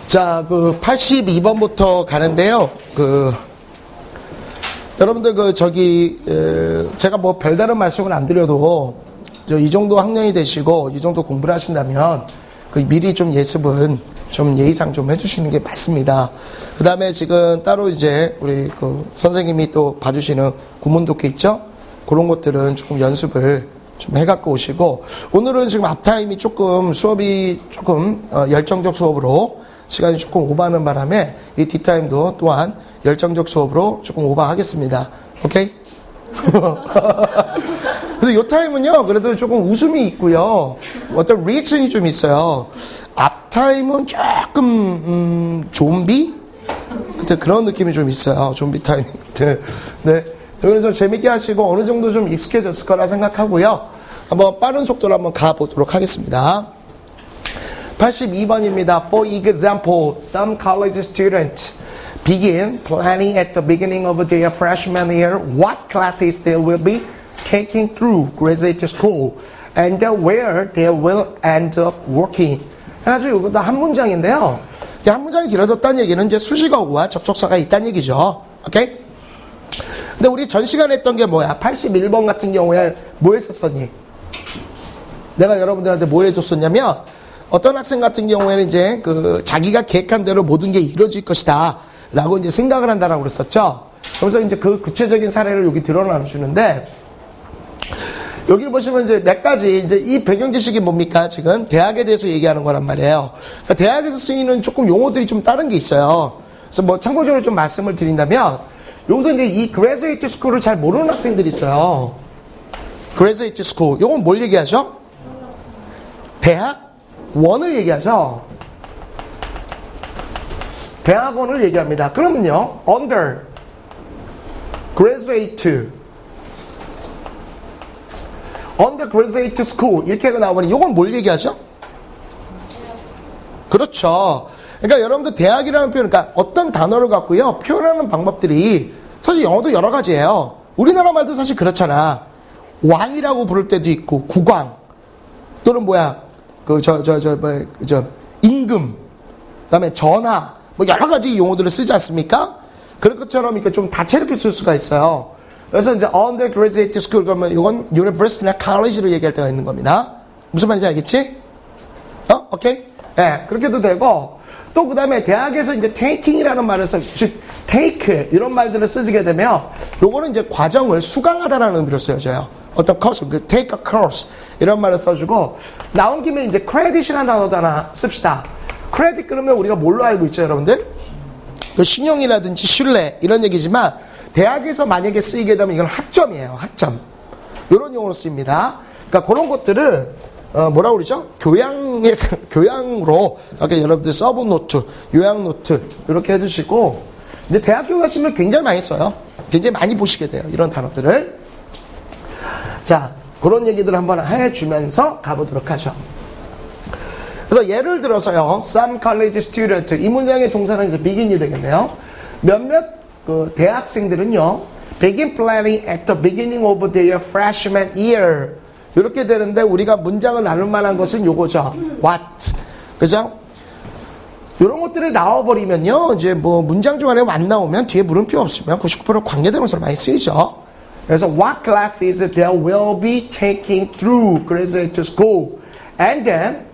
자, 82번부터 가는데요. 여러분들 제가 뭐 별다른 말씀을 안 드려도 이 정도 학년이 되시고 이 정도 공부를 하신다면 미리 좀 예습은 좀 예의상 좀 해주시는 게 맞습니다. 그 다음에 지금 따로 이제 우리 선생님이 또 봐주시는 구문독해 있죠? 그런 것들은 조금 연습을 좀 해갖고 오시고, 오늘은 지금 앞타임이 조금 수업이 조금 열정적 수업으로 시간이 조금 오버하는 바람에 이 뒷타임도 또한 열정적 수업으로 조금 오버하겠습니다. 오케이? 근데 이 타임은요, 그래도 조금 웃음이 있고요. 어떤 리액션이 좀 있어요. 앞타임은 조금, 좀비? 하여튼 그런 느낌이 좀 있어요. 좀비 타임. 네. 그래서 재밌게 하시고 어느 정도 좀 익숙해졌을 거라 생각하고요. 한번 빠른 속도로 한번 가보도록 하겠습니다. 82번입니다. For example, some college students begin planning at the beginning of their freshman year what classes they will be taking through graduate school and where they will end up working. 그래서 이것도 한 문장인데요. 한 문장이 길어졌다는 얘기는 이제 수식어구와 접속사가 있다는 얘기죠. 오케이? 근데 우리 전 시간에 했던 게 뭐야? 81번 같은 경우에 뭐 했었었니? 내가 여러분들한테 뭐 해줬었냐면, 어떤 학생 같은 경우에는 이제 자기가 계획한 대로 모든 게 이루어질 것이다 라고 이제 생각을 한다라고 그랬었죠. 그래서 이제 그 구체적인 사례를 여기 드러나 주는데, 여기를 보시면 이제 몇 가지, 이제 이 배경 지식이 뭡니까? 지금 대학에 대해서 얘기하는 거란 말이에요. 그러니까 대학에서 쓰이는 조금 용어들이 좀 다른 게 있어요. 그래서 뭐 참고적으로 좀 말씀을 드린다면, 여기서 이제 이 graduate school을 잘 모르는 학생들이 있어요. graduate school. 요건 뭘 얘기하죠? 대학원을 얘기하죠. 대학원을 얘기합니다. 그러면요, under graduate undergraduate school 이렇게 나오면 이건 뭘 얘기하죠? 그렇죠. 그러니까 여러분들 대학이라는 표현, 그러니까 어떤 단어를 갖고요 표현하는 방법들이 사실 영어도 여러 가지예요. 우리나라 말도 사실 그렇잖아. 왕이라고 부를 때도 있고 국왕 또는 뭐야 임금, 그다음에 전하, 뭐 여러 가지 용어들을 쓰지 않습니까? 그런 것처럼 이렇게 좀 다채롭게 쓸 수가 있어요. 그래서 이제 undergraduate school 그러면 이건 university나 college로 얘기할 때가 있는 겁니다. 무슨 말인지 알겠지? 오케이? 네, 그렇게도 되고, 또 그 다음에 대학에서 이제 taking이라는 말을 써, take 이런 말들을 쓰게 되면 요거는 이제 과정을 수강하다라는 의미로 쓰여져요. 어떤 course, take a course 이런 말을 써주고, 나온 김에 이제 credit이라는 단어도 하나 씁시다. credit 그러면 우리가 뭘로 알고 있죠, 여러분들? 신용이라든지 신뢰 이런 얘기지만 대학에서 만약에 쓰이게 되면 이건 학점이에요. 학점. 이런 용어로 쓰입니다. 그러니까 그런 것들은 뭐라고 그러죠? 교양으로 이렇게 여러분들 서브 노트, 요양 노트 이렇게 해두시고, 이제 대학교 가시면 굉장히 많이 써요. 굉장히 많이 보시게 돼요. 이런 단어들을. 자, 그런 얘기들 한번 해주면서 가보도록 하죠. 그래서 예를 들어서요, some college student 이 문장의 동사는 이제 begin이 되겠네요. 몇몇 대학생들은요, begin planning at the beginning of their freshman year 이렇게 되는데, 우리가 문장을 나눌 만한 것은 요거죠. what, 그죠? 이런 것들이 나와버리면요, 이제 뭐 문장 중 안에 안 나오면 뒤에 물음표 없으면 99% 관계대명사로 많이 쓰이죠. 그래서 what classes they will be taking through graduate school, and then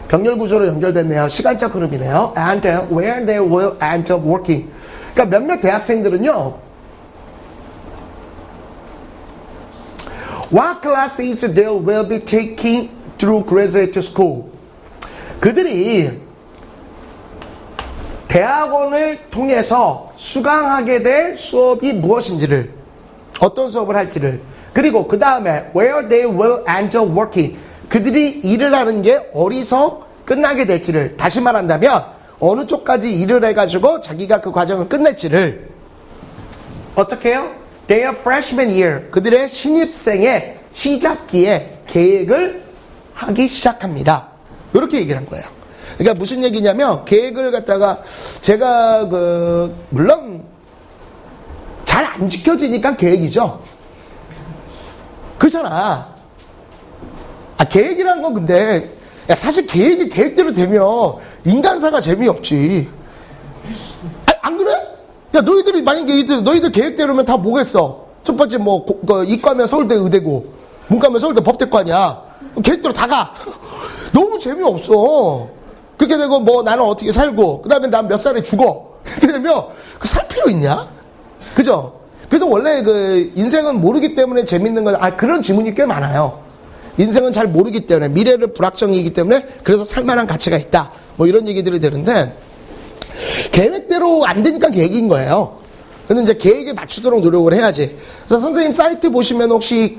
병렬 구조로 연결됐네요. 시간적 흐름이네요. and then where they will end up working. 그러니까 몇몇 대학생들은요, what classes they will be taking through graduate school. 그들이 대학원을 통해서 수강하게 될 수업이 무엇인지를, 어떤 수업을 할지를, 그리고 그 다음에 where they will end up working. 그들이 일을 하는 게 어디서 끝나게 될지를, 다시 말한다면 어느 쪽까지 일을 해가지고 자기가 그 과정을 끝낼지를 어떻게 해요? Their freshman year, 그들의 신입생의 시작기에 계획을 하기 시작합니다. 이렇게 얘기를 한 거예요. 그러니까 무슨 얘기냐면, 계획을 갖다가 제가 물론 잘 안 지켜지니까 계획이죠. 그렇잖아. 계획이란 건 근데 야, 사실 계획이 계획대로 되면 인간사가 재미없지. 안 그래? 야, 너희들이 만약에 너희들 계획대로면 다 뭐겠어? 첫 번째 뭐 이과면 서울대 의대고 문과면 서울대 법대과냐? 계획대로 다 가. 너무 재미없어. 그렇게 되고 뭐 나는 어떻게 살고 그다음에 난 몇 살에 죽어. 그렇게 되면 그 살 필요 있냐? 그죠? 그래서 원래 그 인생은 모르기 때문에 재밌는 건 그런 질문이 꽤 많아요. 인생은 잘 모르기 때문에 미래는 불확정이기 때문에 그래서 살만한 가치가 있다. 뭐 이런 얘기들이 되는데 계획대로 안 되니까 계획인 거예요. 근데 이제 계획에 맞추도록 노력을 해야지. 그래서 선생님 사이트 보시면 혹시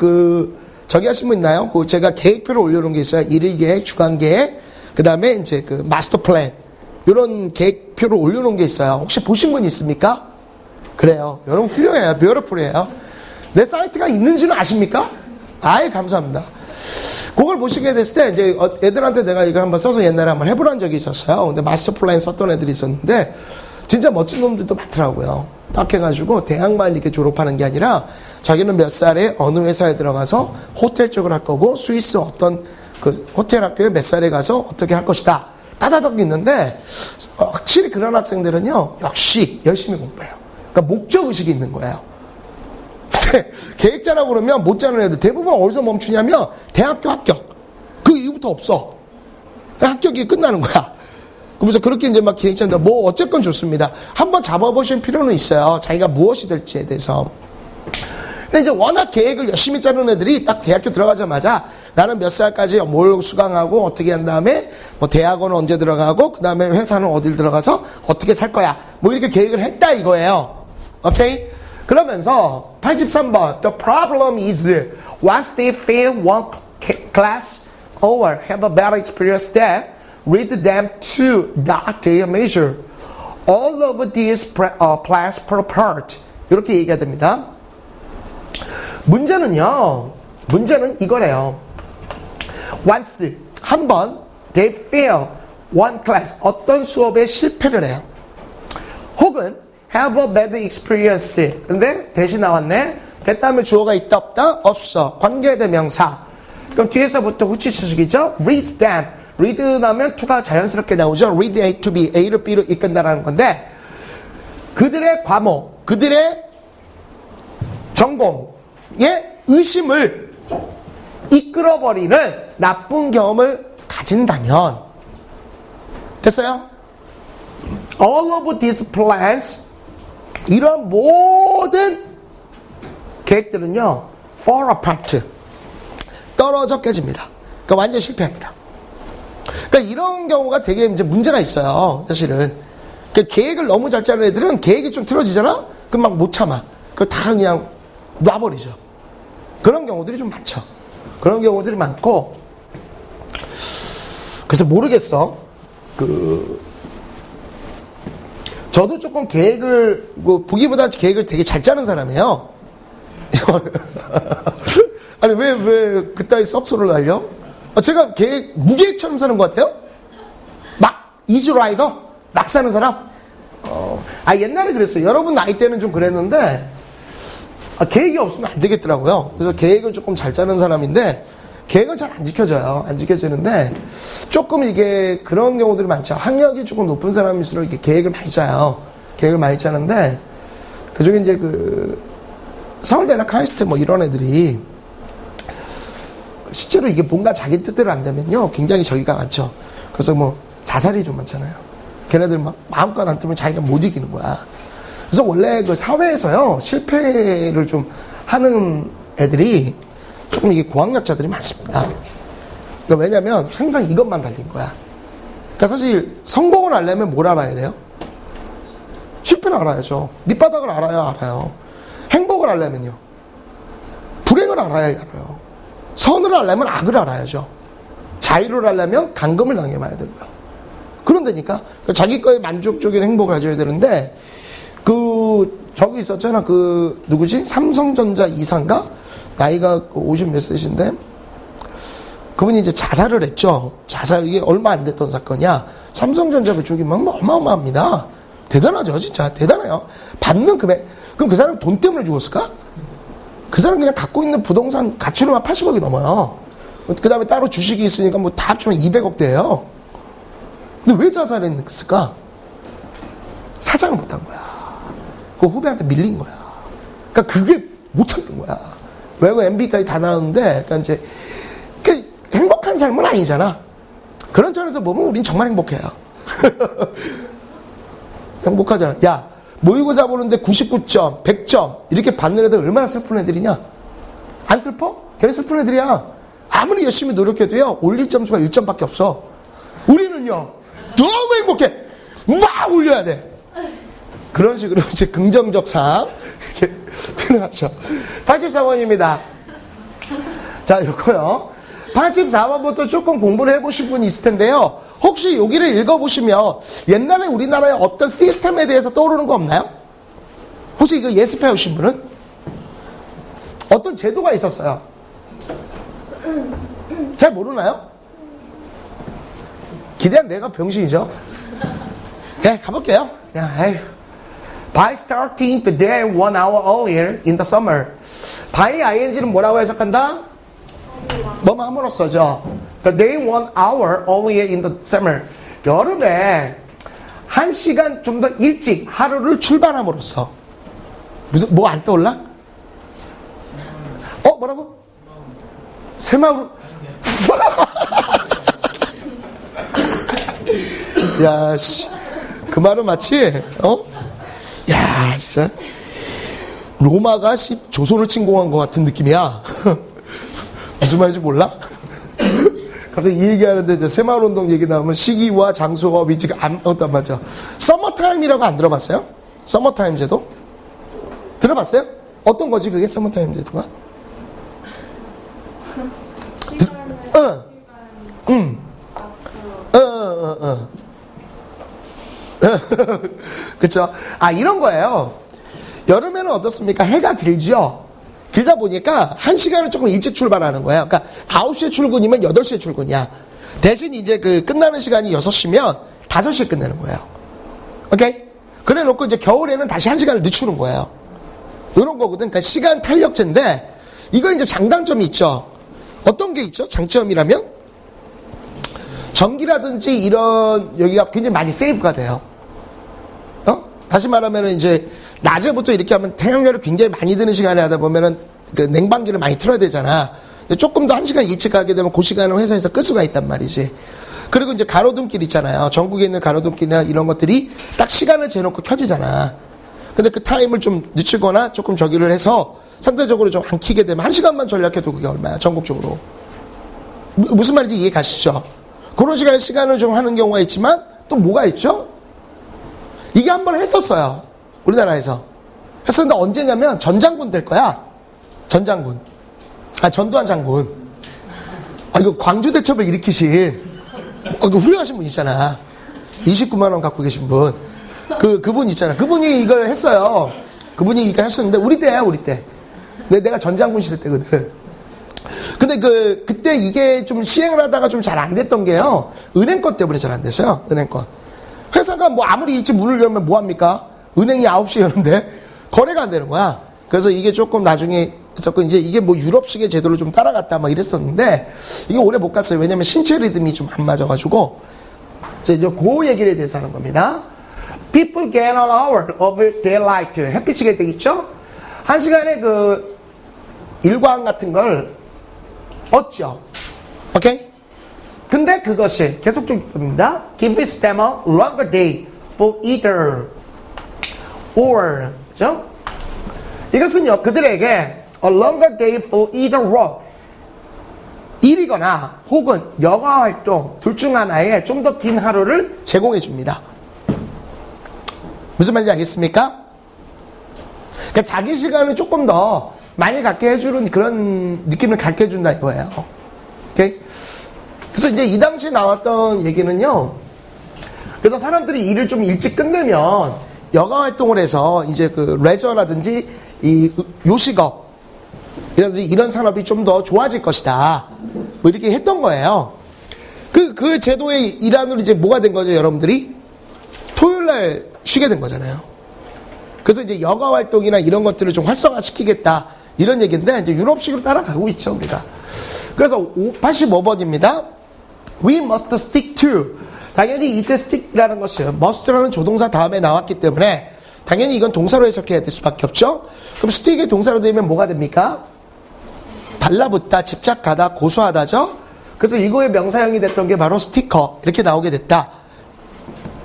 저기 하신 분 있나요? 제가 계획표를 올려놓은 게 있어요. 일일 계획, 주간 계획, 그 다음에 이제 마스터 플랜. 이런 계획표를 올려놓은 게 있어요. 혹시 보신 분 있습니까? 그래요. 여러분 훌륭해요. 뷰티풀이에요. 내 사이트가 있는지는 아십니까? 아예 감사합니다. 그걸 보시게 됐을 때 이제 애들한테 내가 이걸 한번 써서 옛날에 한번 해보란 적이 있었어요. 근데 마스터 플랜 썼던 애들이 있었는데 진짜 멋진 놈들도 많더라고요. 딱 해가지고 대학만 이렇게 졸업하는 게 아니라 자기는 몇 살에 어느 회사에 들어가서 호텔 쪽을 할 거고 스위스 어떤 그 호텔 학교에 몇 살에 가서 어떻게 할 것이다. 따다닥 있는데 확실히 그런 학생들은요 역시 열심히 공부해요. 그러니까 목적의식이 있는 거예요. 계획 짜라고 그러면 못 짜는 애들 대부분 어디서 멈추냐면 대학교 합격. 그 이후부터 없어. 합격이 끝나는 거야. 그래서 그렇게 이제 막 계획 짠다. 뭐 어쨌건 좋습니다. 한번 잡아보실 필요는 있어요. 자기가 무엇이 될지에 대해서. 근데 이제 워낙 계획을 열심히 짜는 애들이 딱 대학교 들어가자마자 나는 몇 살까지 뭘 수강하고 어떻게 한 다음에 뭐 대학원은 언제 들어가고 그 다음에 회사는 어딜 들어가서 어떻게 살 거야. 뭐 이렇게 계획을 했다 이거예요. 오케이? 그러면서 83번 The problem is once they fail one class or have a bad experience that read them to that they measure all of these plans per part 이렇게 얘기해야 됩니다. 문제는 이거래요. once 한번 they fail one class 어떤 수업에 실패를 해요. 혹은 have a bad experience. 근데 대신 나왔네. 됐다면 주어가 있다 없다? 없어. 관계대명사. 그럼 뒤에서부터 후치수식이죠. read them. read 나면 to가 자연스럽게 나오죠. read A to B. A를 B로 이끈다라는 건데 그들의 과목, 그들의 전공의 의심을 이끌어버리는 나쁜 경험을 가진다면 됐어요? All of these plans 이런 모든 계획들은요 fall apart 떨어져 깨집니다. 그러니까 완전 실패합니다. 그러니까 이런 경우가 되게 이제 문제가 있어요. 사실은 그러니까 계획을 너무 잘 짜는 애들은 계획이 좀 틀어지잖아? 그럼 막 못 참아. 그거 다 그냥 놔버리죠. 그런 경우들이 좀 많죠. 그런 경우들이 많고 그래서 모르겠어. 저도 조금 계획을 보기보다 계획을 되게 잘 짜는 사람이에요. 아니 왜 그따위 썩소를 날려? 제가 계획 무계획처럼 사는 것 같아요? 막 이지라이더 막 사는 사람? 옛날에 그랬어요. 여러분 나이 때는 좀 그랬는데 계획이 없으면 안 되겠더라고요. 그래서 계획을 조금 잘 짜는 사람인데 계획은 잘 안 지켜져요. 안 지켜지는데 조금 이게 그런 경우들이 많죠. 학력이 조금 높은 사람일수록 이렇게 계획을 많이 짜요. 계획을 많이 짜는데 그중에 이제 서울대나 카이스트 뭐 이런 애들이 실제로 이게 뭔가 자기 뜻대로 안 되면요 굉장히 저기가 많죠. 그래서 뭐 자살이 좀 많잖아요. 걔네들 막 마음껏 안 뜨면 자기가 못 이기는 거야. 그래서 원래 사회에서요 실패를 좀 하는 애들이 조금 이게 고학력자들이 많습니다. 그러니까 왜냐면 항상 이것만 달린 거야. 그러니까 사실 성공을 하려면 뭘 알아야 돼요? 실패를 알아야죠. 밑바닥을 알아요. 행복을 하려면요. 불행을 알아요. 선을 하려면 악을 알아야죠. 자유를 하려면 감금을 당해봐야 되고요. 그런데니까 자기 거에 만족적인 행복을 가져야 되는데 저기 있었잖아. 누구지? 삼성전자 이사인가? 나이가 50 몇 세신데 그분이 이제 자살을 했죠. 이게 얼마 안 됐던 사건이야. 삼성전자 그쪽이 막 어마어마합니다. 대단하죠. 진짜 대단해요. 받는 금액. 그럼 그 사람 돈 때문에 죽었을까? 그 사람 그냥 갖고 있는 부동산 가치로만 80억이 넘어요. 그 다음에 따로 주식이 있으니까 뭐 다 합치면 200억 대예요. 근데 왜 자살했을까? 사장을 못한 거야. 그 후배한테 밀린 거야. 그러니까 그게 못 참는 거야. 외국 MB까지 다 나왔는데, 그러니까 이제 그 행복한 삶은 아니잖아. 그런 점에서 보면 우린 정말 행복해요. 행복하잖아. 야, 모의고사 보는데 99점, 100점 이렇게 받는 애들 얼마나 슬픈 애들이냐? 안 슬퍼? 걔네 슬픈 애들이야. 아무리 열심히 노력해도요, 올릴 점수가 1점밖에 없어. 우리는요, 너무 행복해. 막 올려야 돼. 그런 식으로 이제 긍정적 삶 이렇게 표현하죠. 84번입니다. 자, 요거요. 84번부터 조금 공부를 해보신 분이 있을 텐데요. 혹시 여기를 읽어보시면 옛날에 우리나라의 어떤 시스템에 대해서 떠오르는 거 없나요? 혹시 이거 예습해 오신 분은? 어떤 제도가 있었어요? 잘 모르나요? 기대한 내가 병신이죠. 네, 가볼게요. By starting the day 1 hour earlier in the summer. by ing는 뭐라고 해석한다? 뭐만 함으로써죠. The day 1 hour earlier in the summer. 여름에 1시간 좀 더 일찍 하루를 출발함으로써. 무슨 뭐 안 떠올라? 뭐라고? 새마을. 야, 씨. 그 말은 마치, 야, 진짜. 로마가 조선을 침공한 것 같은 느낌이야. 무슨 말인지 몰라? 갑자기 이 얘기하는데 이제 새마을운동 얘기 나오면 시기와 장소와 위치가 안 맞아. 서머타임이라고 안 들어봤어요? 서머타임 제도? 들어봤어요? 어떤 거지 그게 서머타임 제도가? 그쵸? 이런 거예요. 여름에는 어떻습니까? 해가 길죠? 길다 보니까 1시간을 조금 일찍 출발하는 거예요. 그러니까 9시에 출근이면 8시에 출근이야. 대신 이제 그 끝나는 시간이 6시면 5시에 끝내는 거예요. 오케이? 그래 놓고 이제 겨울에는 다시 1시간을 늦추는 거예요. 이런 거거든. 그러니까 시간 탄력제인데, 이거 이제 장단점이 있죠. 어떤 게 있죠? 장점이라면? 전기라든지 이런, 여기가 굉장히 많이 세이브가 돼요. 다시 말하면 이제, 낮에부터 이렇게 하면 태양열을 굉장히 많이 드는 시간에 하다 보면은 그 냉방기를 많이 틀어야 되잖아. 근데 조금 더 1시간 일찍 가게 되면 그 시간을 회사에서 끌 수가 있단 말이지. 그리고 이제 가로등길 있잖아요. 전국에 있는 가로등길이나 이런 것들이 딱 시간을 재놓고 켜지잖아. 근데 그 타임을 좀 늦추거나 조금 저기를 해서 상대적으로 좀 안 켜게 되면 1시간만 전략해도 그게 얼마야, 전국적으로. 무슨 말인지 이해 가시죠? 그런 시간에 시간을 좀 하는 경우가 있지만 또 뭐가 있죠? 이게 한번 했었어요. 우리나라에서. 했었는데 언제냐면 전장군 될 거야. 전장군. 전두환 장군. 이거 광주대첩을 일으키신, 그 훌륭하신 분 있잖아. 29만 원 갖고 계신 분. 그분 있잖아. 그분이 이걸 했어요. 그분이 이걸 했었는데, 우리 때야, 우리 때. 내가 전장군 시대 때거든. 근데 그때 이게 좀 시행을 하다가 좀 잘 안 됐던 게요. 은행권 때문에 잘 안 됐어요. 은행권. 회사가 뭐 아무리 일찍 문을 열면 뭐합니까? 은행이 9시에 여는데 거래가 안 되는 거야. 그래서 이게 조금 나중에 있었고, 이제 이게 뭐 유럽식의 제도를 좀 따라갔다 막 이랬었는데, 이게 오래 못 갔어요. 왜냐면 신체 리듬이 좀 안 맞아가지고. 이제 그 얘기에 대해서 하는 겁니다. People get an hour of daylight. 햇빛이 되겠죠? 1시간에 그 일광 같은 걸 얻죠. 오케이? 근데 그것이 계속적입니다. Gives them a longer day for either or. 그죠? 이것은요, 그들에게 a longer day for either work. 일이거나 혹은 여가 활동 둘 중 하나에 좀 더 긴 하루를 제공해 줍니다. 무슨 말인지 알겠습니까? 그러니까 자기 시간을 조금 더 많이 갖게 해주는 그런 느낌을 갖게 해준다 이거예요. 오케이? 그래서 이제 이 당시에 나왔던 얘기는요. 그래서 사람들이 일을 좀 일찍 끝내면 여가 활동을 해서 이제 그 레저라든지 이 요식업 이런 산업이 좀 더 좋아질 것이다. 뭐 이렇게 했던 거예요. 그 제도의 일환으로 이제 뭐가 된 거죠, 여러분들이? 토요일 날 쉬게 된 거잖아요. 그래서 이제 여가 활동이나 이런 것들을 좀 활성화시키겠다. 이런 얘기인데, 이제 유럽식으로 따라가고 있죠, 우리가. 그래서 85번입니다. We must stick to. 당연히 이때 stick이라는 것은 must라는 조동사 다음에 나왔기 때문에 당연히 이건 동사로 해석해야 될 수밖에 없죠. 그럼 stick이 동사로 되면 뭐가 됩니까? 달라붙다, 집착하다, 고소하다죠. 그래서 이거의 명사형이 됐던 게 바로 스티커 이렇게 나오게 됐다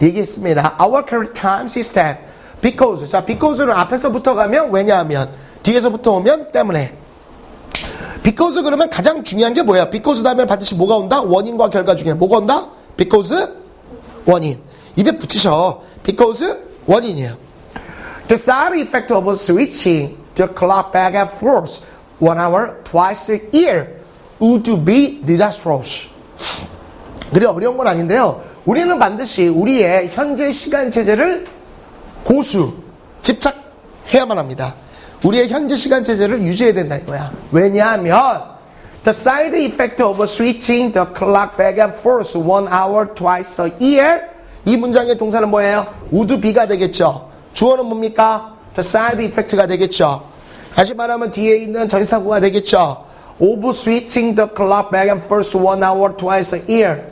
얘기했습니다. Our current time system because. 자, because는 앞에서부터 가면 왜냐하면, 뒤에서부터 오면 때문에. because 그러면 가장 중요한 게 뭐야? because 다음에 반드시 뭐가 온다? 원인과 결과 중에 뭐가 온다? because 원인. 입에 붙이셔. because 원인이에요. The side effect of switching the clock back and forth 1 hour twice a year would be disastrous. 그래 어려운 건 아닌데요. 우리는 반드시 우리의 현재 시간 체제를 고수, 집착해야만 합니다. 우리의 현재 시간 체제를 유지해야 된다 이거야. 왜냐하면 the side effect of switching the clock back and forth 1 hour twice a year 이 문장의 동사는 뭐예요? would be가 되겠죠. 주어는 뭡니까? the side effect가 되겠죠. 다시 말하면 뒤에 있는 전치사구가 되겠죠. of switching the clock back and forth 1 hour twice a year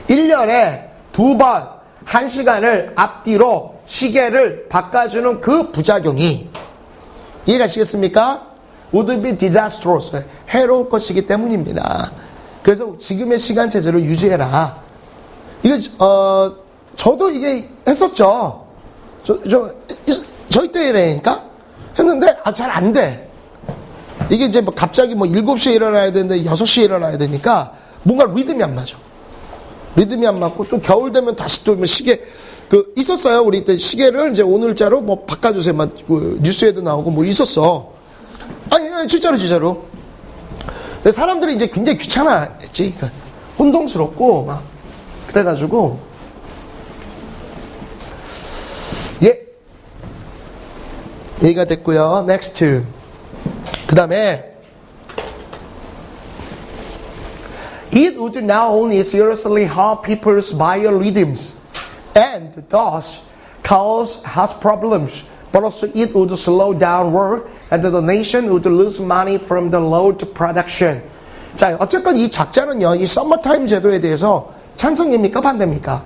1년에 2번 1시간을 앞뒤로 시계를 바꿔주는 그 부작용이 이해가시겠습니까? would be disastrous 해로울 것이기 때문입니다. 그래서 지금의 시간 체제를 유지해라. 이거 저도 이게 했었죠. 저희 때라니까 했는데 잘 안 돼. 이게 이제 뭐 갑자기 뭐 7시에 일어나야 되는데 6시에 일어나야 되니까 뭔가 리듬이 안 맞아. 리듬이 안 맞고 또 겨울 되면 다시 또 뭐 시계 있었어요. 우리 때 시계를 이제 오늘자로 뭐 바꿔주세요. 막 뉴스에도 나오고 뭐 있었어. 아니 진짜로. 근데 사람들이 이제 굉장히 귀찮아했지. 그러니까 혼동스럽고 막 그래가지고 얘기가 됐고요. 넥스트. 그 다음에 It would not only seriously harm people's biorhythms and thus cause health problems, but also it would slow down work and the nation would lose money from the load production. 자, 어쨌건 이 작자는요, 이 서머타임 제도에 대해서 찬성입니까? 반대입니까?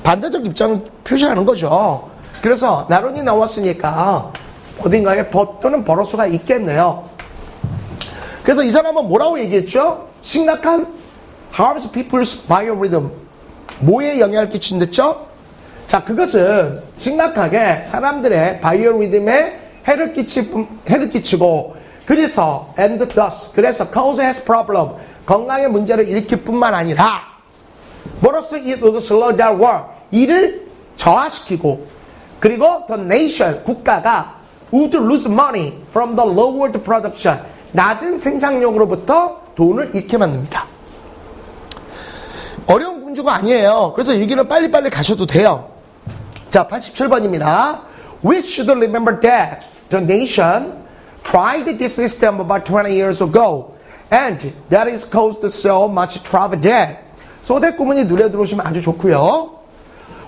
반대적 입장을 표시하는 거죠. 그래서 나론이 나왔으니까 어딘가에 또는 버러수가 있겠네요. 그래서 이 사람은 뭐라고 얘기했죠? 심각한 harms people's biorhythm. 뭐에 영향을 끼친댔죠? 자, 그것은 심각하게 사람들의 바이오리듬에 해를 끼치고 그래서 and thus 그래서 cause has problem 건강에 문제를 일으킬 뿐만 아니라 뭐로써 it would slow down work 일을 저하시키고 그리고 the nation 국가가 would lose money from the lowered production 낮은 생산력으로부터 돈을 잃게 만듭니다. 어려운 문제가 아니에요. 그래서 이 길을 빨리빨리 가셔도 돼요. 자, 87번입니다. We should remember that the nation tried this system about 20 years ago and that is caused so much trouble there. 소대 구문이 눈에 들어오시면 아주 좋고요.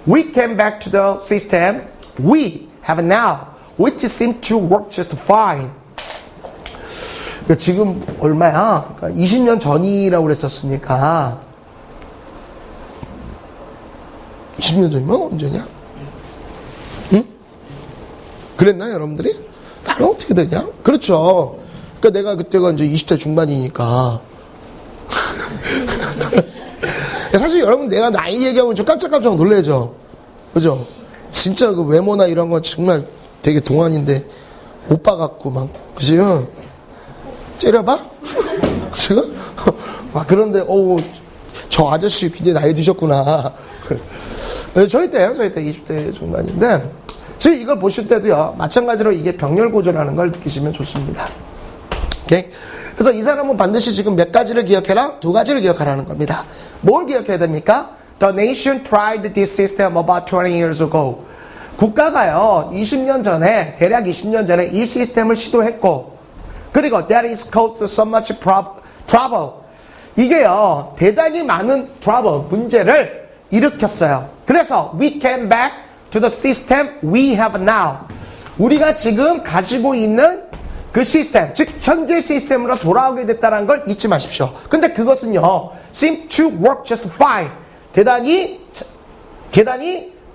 We came back to the system we have now which seems to work just fine. 지금 얼마야? 20년 전이라고 그랬었으니까 20년 전이면 언제냐? 응? 그랬나요, 여러분들이? 나는 어떻게 되냐? 그렇죠. 그러니까 내가 그때가 이제 20대 중반이니까. 사실 여러분 내가 나이 얘기하면 좀 깜짝깜짝 놀라죠. 그죠? 진짜 그 외모나 이런 건 정말 되게 동안인데 오빠 같고 막 그지? 째려봐? 지금? 그런데 저 아저씨 굉장히 나이 드셨구나. 저희 때요. 저희 때 20대 중반인데 지금 이걸 보실 때도요. 마찬가지로 이게 병렬고조라는 걸 느끼시면 좋습니다. 오케이? 그래서 이 사람은 반드시 지금 몇 가지를 기억해라? 2가지를 기억하라는 겁니다. 뭘 기억해야 됩니까? The nation tried this system about 20 years ago. 국가가요. 20년 전에 대략 20년 전에 이 시스템을 시도했고 그리고 that is caused so much trouble. 이게요. 대단히 많은 trouble, 문제를 일으켰어요. 그래서 we came back to the system we have now. 우리가 지금 가지고 있는 그 시스템, 즉 현재 시스템으로 돌아오게 됐다는 걸 잊지 마십시오. 근데 그것은요, seem to work just fine. 대단히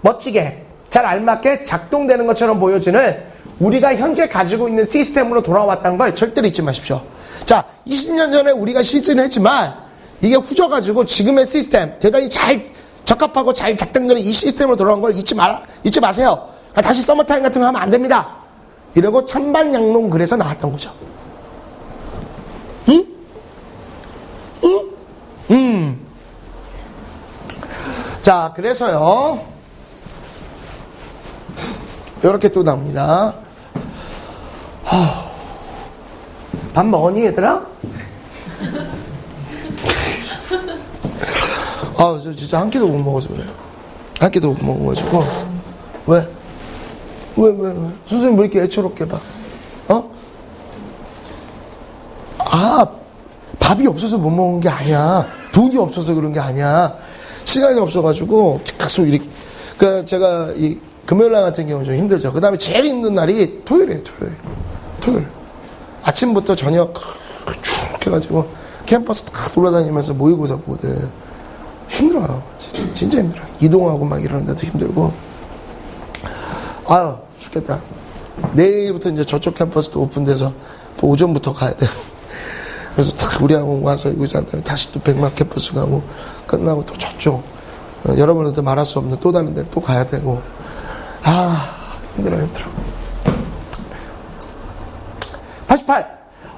멋지게, 잘 알맞게 작동되는 것처럼 보여지는 우리가 현재 가지고 있는 시스템으로 돌아왔다는 걸 절대로 잊지 마십시오. 자, 20년 전에 우리가 실증을 했지만 이게 후져가지고 지금의 시스템, 대단히 잘 적합하고 잘 작동되는 이 시스템으로 돌아온 걸 잊지 마세요. 다시 서머타임 같은 거 하면 안 됩니다. 이러고 찬반양론 그래서 나왔던 거죠. 응? 응? 자, 그래서요. 이렇게 또 나옵니다. 밥 먹었니, 얘들아? 저 진짜 한 끼도 못 먹어서 그래요. 한 끼도 못 먹어가지고. 왜? 선생님 왜 이렇게 애처롭게 봐? 밥이 없어서 못 먹은 게 아니야. 돈이 없어서 그런 게 아니야. 시간이 없어가지고 계속 이렇게. 그러니까 제가 이 금요일날 같은 경우는 좀 힘들죠. 그 다음에 제일 힘든 날이 토요일이에요. 토요일. 아침부터 저녁 쭉 해가지고 캠퍼스 딱 돌아다니면서 모의고사 보거든. 힘들어요. 진짜 힘들어요. 이동하고 막 이러는데도 힘들고. 죽겠다. 내일부터 이제 저쪽 캠퍼스도 오픈돼서 오전부터 가야 돼. 그래서 딱 우리 학원 와서 여기서 한 다음에 다시 또 백막 캠퍼스 가고 끝나고 또 저쪽 여러분한테 말할 수 없는 또 다른 데 또 가야 되고. 힘들어. 88.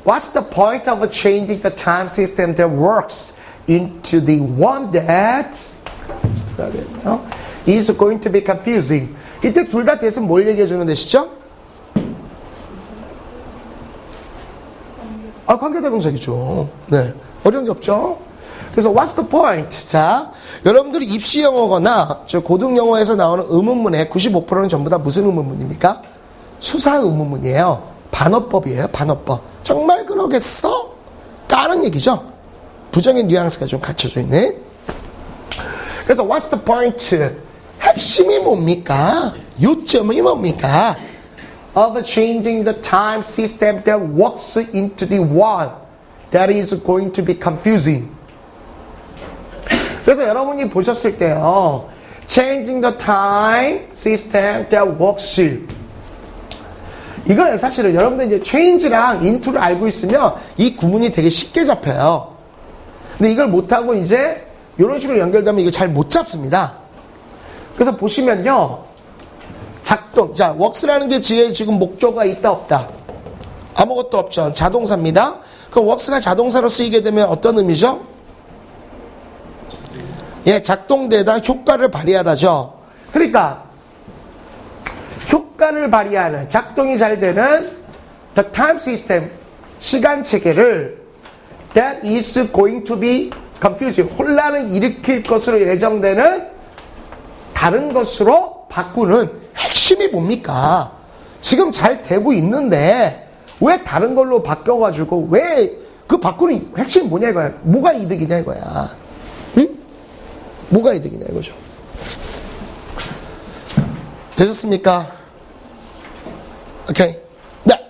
What's the point of changing the time system that works into the one that is going to be confusing? 이때 둘 다 대신 뭘 얘기해 주는 데시죠? 관계대명사기죠. 네. 어려운 게 없죠? 그래서 what's the point? 자, 여러분들이 입시 영어거나 고등 영어에서 나오는 의문문의 95%는 전부 다 무슨 의문문입니까? 수사 의문문이에요. 반어법이에요. 반어법. 정말 그러겠어? 까는 얘기죠. 부정의 뉘앙스가 좀 갖춰져 있네. 그래서 what's the point? 핵심이 뭡니까? 요점이 뭡니까? Of changing the time system that works into the one that is going to be confusing. 그래서 여러분이 보셨을 때요, changing the time system that works. 이건 사실은 여러분들 이제 change랑 into를 알고 있으면 이 구문이 되게 쉽게 잡혀요. 근데 이걸 못하고 이제 이런 식으로 연결되면 이거 잘 못 잡습니다. 그래서 보시면요, 작동, 자, works라는 게 지금 목조가 있다 없다? 아무것도 없죠. 자동사입니다. 그 works가 자동사로 쓰이게 되면 어떤 의미죠? 작동되다 효과를 발휘하다죠. 그러니까 효과를 발휘하는, 작동이 잘 되는 the time system, 시간 체계를 that is going to be confusing, 혼란을 일으킬 것으로 예정되는 다른 것으로 바꾸는 핵심이 뭡니까? 지금 잘 되고 있는데 왜 다른 걸로 바뀌어가지고 왜 그 바꾸는 핵심이 뭐냐 이거야. 뭐가 이득이냐 이거야. 응? 뭐가 이득이냐 이거죠. 되셨습니까? 오케이. 네.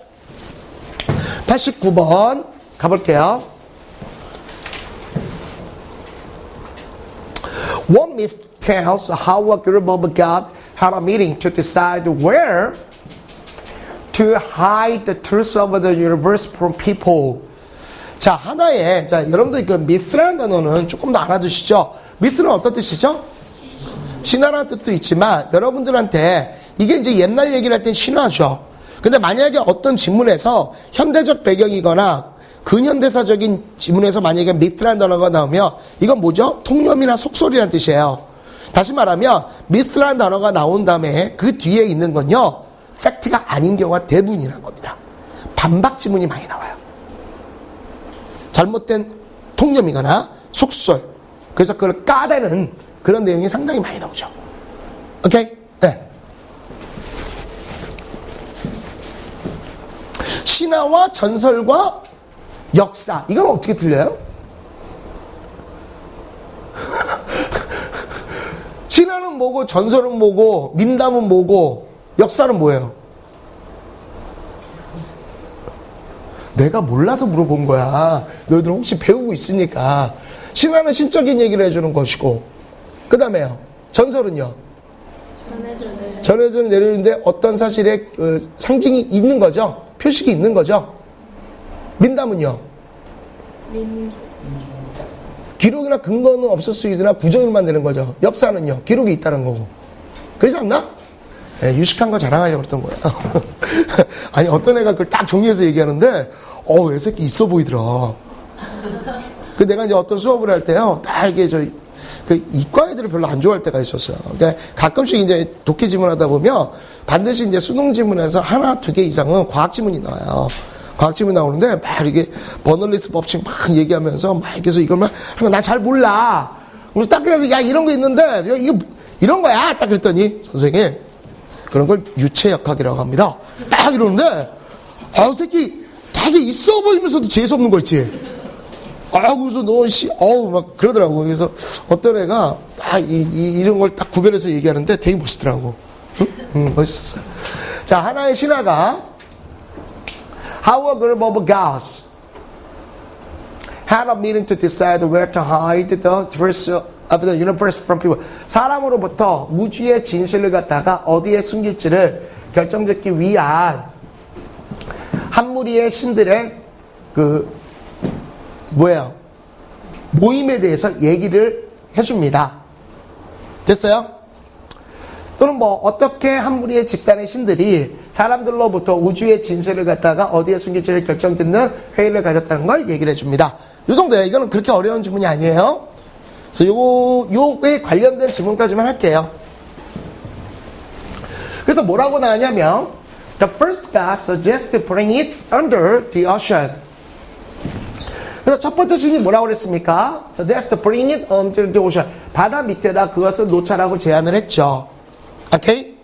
89번 가볼게요. What myth tells how a group of God had a meeting to decide where to hide the truth of the universe from people. 자, 하나의, 자, 여러분들 그 myth라는 단어는 조금 더 알아두시죠? myth는 어떤 뜻이죠? 신화라는 뜻도 있지만 여러분들한테 이게 이제 옛날 얘기를 할 땐 신화죠. 근데 만약에 어떤 지문에서 현대적 배경이거나 근현대사적인 지문에서 만약에 myth라는 단어가 나오면 이건 뭐죠? 통념이나 속설이라는 뜻이에요. 다시 말하면 myth라는 단어가 나온 다음에 그 뒤에 있는 건요, 팩트가 아닌 경우가 대부분이라는 겁니다. 반박 지문이 많이 나와요. 잘못된 통념이거나 속설, 그래서 그걸 까대는 그런 내용이 상당히 많이 나오죠. 오케이? 네. 신화와 전설과 역사, 이건 어떻게 들려요? 신화는 뭐고, 전설은 뭐고, 민담은 뭐고, 역사는 뭐예요? 내가 몰라서 물어본 거야. 너희들 혹시 배우고 있으니까. 신화는 신적인 얘기를 해주는 것이고, 그 다음에요. 전설은요. 전해주는 내려오는데 어떤 사실의 상징이 있는 거죠. 표식이 있는 거죠. 민담은요. 기록이나 근거는 없을 수 있으나 구조물만 되는 거죠. 역사는요. 기록이 있다는 거고. 그러지 않나? 네, 유식한 거 자랑하려고 그랬던 거야. 아니 어떤 애가 그걸 딱 정리해서 얘기하는데 애 새끼 있어 보이더라. 그 내가 이제 어떤 수업을 할 때요. 딱 이게 그 이과 애들을 별로 안 좋아할 때가 있었어요. 그러니까 가끔씩 이제 독해 지문하다 보면 반드시 이제 수능 지문에서 하나, 두 개 이상은 과학 지문이 나와요. 과학 지문 나오는데 막 이게 버널리스 법칙 막 얘기하면서 막 계속 이걸 막 하면 나 잘 몰라. 그래서 딱 그래서 야 이런 거 있는데 이거 이런 거야. 딱 그랬더니 선생님 그런 걸 유체역학이라고 합니다. 딱 이러는데 새끼 되게 있어 보이면서도 재수 없는 거 있지. 그래서 막 그러더라고. 그래서 어떤 애가 딱 이런 걸 딱 구별해서 얘기하는데 되게 멋있더라고. 멋있었어요. 자, 하나의 신화가 How a group of gods had a meeting to decide where to hide the truth of the universe from people. 사람으로부터 우주의 진실을 갖다가 어디에 숨길지를 결정짓기 위한 한 무리의 신들의 모임에 대해서 얘기를 해줍니다. 됐어요? 또는 어떻게 한 무리의 집단의 신들이 사람들로부터 우주의 진실을 갖다가 어디에 숨길지를 결정짓는 회의를 가졌다는 걸 얘기를 해줍니다. 요 정도예요. 이거는 그렇게 어려운 지문이 아니에요. 그래서 요거에 관련된 지문까지만 할게요. 그래서 뭐라고 나왔냐면 The first god suggests to bring it under the ocean. 그래서 첫 번째 신이 뭐라고 그랬습니까? Suggest to bring it under the ocean. 바다 밑에다 그것을 놓자라고 제안을 했죠. 오케이?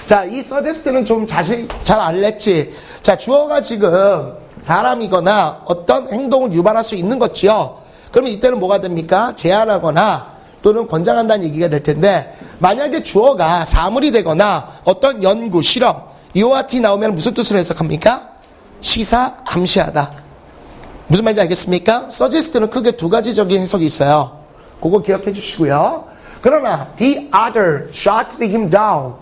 자, 이 suggest는 좀 잘 알랬지. 자, 주어가 지금 사람이거나 어떤 행동을 유발할 수 있는 거지요. 그러면 이때는 뭐가 됩니까? 제안하거나 또는 권장한다는 얘기가 될 텐데 만약에 주어가 사물이 되거나 어떤 연구, 실험 이와 같이 나오면 무슨 뜻으로 해석합니까? 시사, 암시하다. 무슨 말인지 알겠습니까? suggest는 크게 두 가지적인 해석이 있어요. 그거 기억해 주시고요. 그러나 the other shot him down.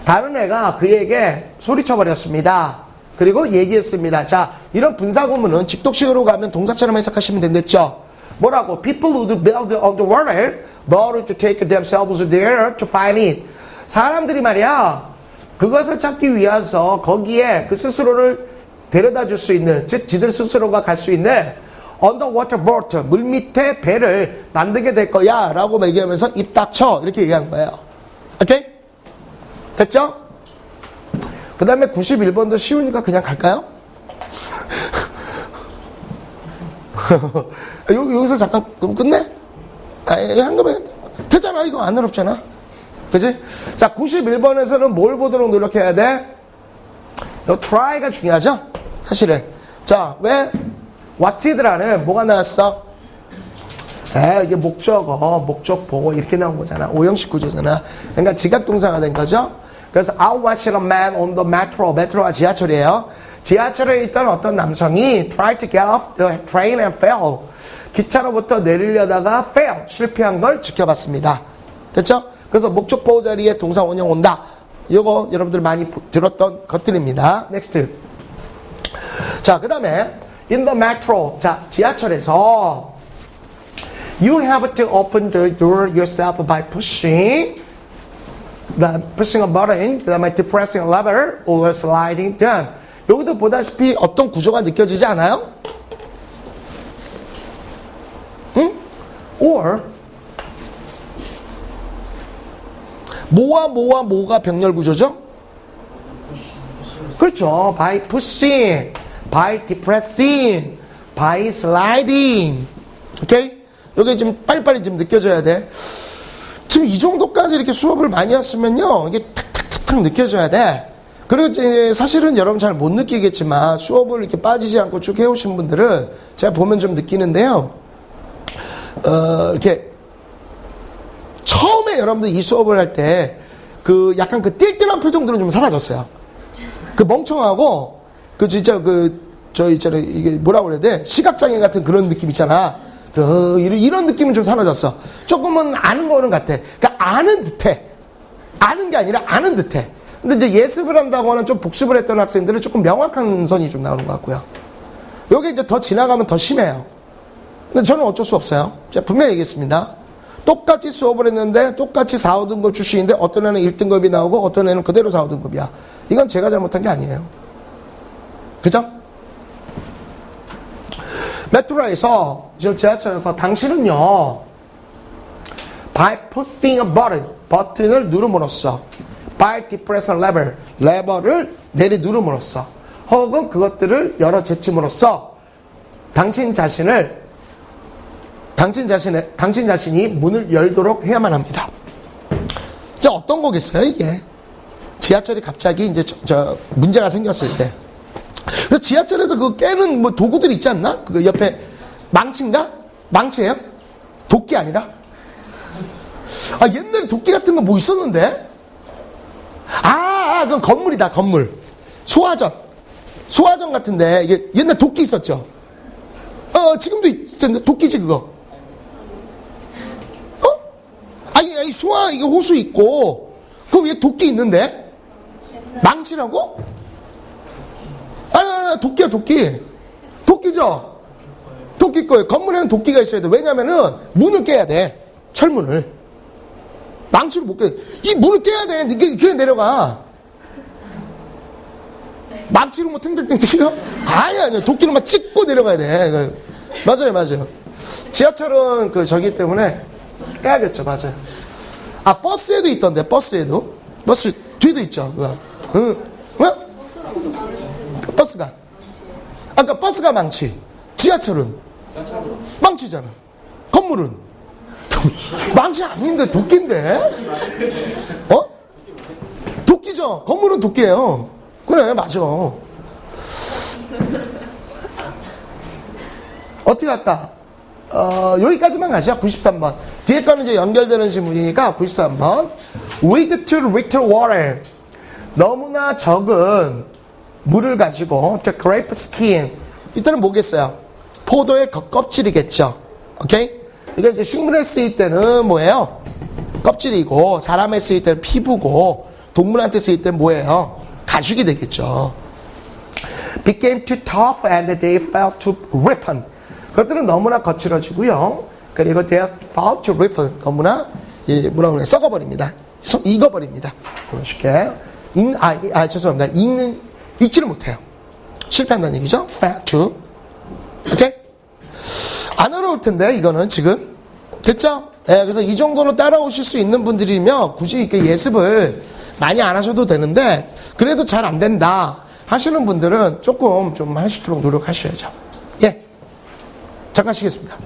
다른 애가 그에게 소리쳐버렸습니다. 그리고 얘기했습니다. 자, 이런 분사구문은 직독식으로 가면 동사처럼 해석하시면 된댔죠. 뭐라고? People would build on the water, but to take themselves there to find it. 사람들이 말이야, 그것을 찾기 위해서 거기에 그 스스로를 데려다 줄 수 있는, 즉 지들 스스로가 갈 수 있는 underwater boat, 물 밑에 배를 만들게 될 거야 라고 얘기하면서 입 닥쳐 이렇게 얘기한 거예요. 오케이? 됐죠? 그 다음에 91번도 쉬우니까 그냥 갈까요? 여기서 잠깐 끝내? 한 거면 되잖아. 이거 안 어렵잖아. 그치? 자, 91번에서는 뭘 보도록 노력해야 돼? 너 try가 중요하죠? 사실은. 자, 왜? what id라는 뭐가 나왔어? 이게 목적어, 목적보 이렇게 나온 거잖아. 오형식 구조잖아. 그러니까 지각동사가 된 거죠. 그래서 I watched a man on the metro. 메트로가 지하철이에요. 지하철에 있던 어떤 남성이 tried to get off the train and fell. 기차로부터 내리려다가 fail, 실패한 걸 지켜봤습니다. 됐죠? 그래서 목적보호 자리에 동사 원형 온다. 이거 여러분들 많이 들었던 것들입니다. Next. 자, 그 다음에 in the metro. 자, 지하철에서 you have to open the door yourself by pushing a button, 그 다음에 depressing a lever or sliding down. 여기도 보다시피 어떤 구조가 느껴지지 않아요? 응? or 뭐가 병렬 구조죠? 그렇죠. by pushing, by depressing, by sliding. 오케이? 여기 지금 빨리빨리 좀 느껴져야 돼. 지금 이 정도까지 이렇게 수업을 많이 했으면요, 이게 탁탁탁탁 느껴져야 돼. 그리고 이제 사실은 여러분 잘 못 느끼겠지만 수업을 이렇게 빠지지 않고 쭉 해오신 분들은 제가 보면 좀 느끼는데요. 이렇게 처음에 여러분들 이 수업을 할 때 약간 띨띨한 표정들은 좀 사라졌어요. 그 멍청하고 진짜 있잖아요. 이게 뭐라고 그래야 돼? 시각장애 같은 그런 느낌 있잖아. 이런 느낌은 좀 사라졌어. 조금은 아는 거는 같아. 그러니까 아는 듯해. 아는 게 아니라 아는 듯해. 근데 이제 예습을 한다고 하는 좀 복습을 했던 학생들은 조금 명확한 선이 좀 나오는 것 같고요. 여기 이제 더 지나가면 더 심해요. 근데 저는 어쩔 수 없어요. 제가 분명히 얘기했습니다. 똑같이 수업을 했는데 똑같이 4, 5등급 출신인데 어떤 애는 1등급이 나오고 어떤 애는 그대로 4, 5등급이야. 이건 제가 잘못한 게 아니에요. 그죠? 메트로에서, 지하철에서 당신은요, by pushing a button, 버튼을 누름으로써, by depressing a lever, 레버를 내리 누름으로써, 혹은 그것들을 열어 제침으로써 당신 자신이 문을 열도록 해야만 합니다. 이제 어떤 거겠어요, 이게? 지하철이 갑자기 이제 문제가 생겼을 때. 그래서 지하철에서 그거 깨는 뭐 도구들이 있지 않나? 그 옆에 망치인가? 망치예요? 도끼 아니라? 아, 옛날에 도끼 같은 거 뭐 있었는데? 그건 건물이다, 건물. 소화전 같은데, 이게 옛날 도끼 있었죠? 지금도 있을 텐데, 도끼지, 그거. 아니, 이게 호수 있고, 그 위에 도끼 있는데? 망치라고? 아니, 도끼야, 도끼. 도끼죠? 도끼 거예요. 건물에는 도끼가 있어야 돼. 왜냐면은, 문을 깨야 돼. 철문을. 망치로 못 깨. 이 문을 깨야 돼. 그래 내려가. 망치로 뭐 탱탱탱탱이요? 아니야. 도끼로 막 찍고 내려가야 돼. 맞아요. 지하철은 저기 때문에 깨야겠죠. 맞아요. 버스에도 있던데, 버스에도. 버스 뒤에도 있죠. 응? 버스가. 아까 버스가 망치. 지하철은 망치잖아. 건물은 망치 아닌데 도끼인데? 도끼죠. 건물은 도끼예요. 그래, 맞아. 어떻게 할까? 여기까지만 가시죠. 93번. 뒤에 거는 이제 연결되는 질문이니까 93번. With too little water. 너무나 적은 물을 가지고 grape skin. 이때는 뭐겠어요? 포도의 겉껍질이겠죠. 오케이? 이게 이제 식물에 쓰일 때는 뭐예요? 껍질이고, 사람에 쓰일 때는 피부고, 동물한테 쓰일 때는 뭐예요? 가죽이 되겠죠. Became too tough and they fell to ripen. 그것들은 너무나 거칠어지고요. 그리고 they fell to ripen. 너무나 뭐라고 그래? 썩어버립니다. 익어버립니다. 그런 식의 죄송합니다. 읽지를 못해요. 실패한다는 얘기죠. fell to. 오케이? 안 어려울 텐데 이거는 지금 됐죠? 그래서 이 정도로 따라오실 수 있는 분들이면 굳이 이렇게 예습을 많이 안 하셔도 되는데 그래도 잘 안 된다 하시는 분들은 조금 좀 할 수 있도록 노력하셔야죠. 잠깐 쉬겠습니다.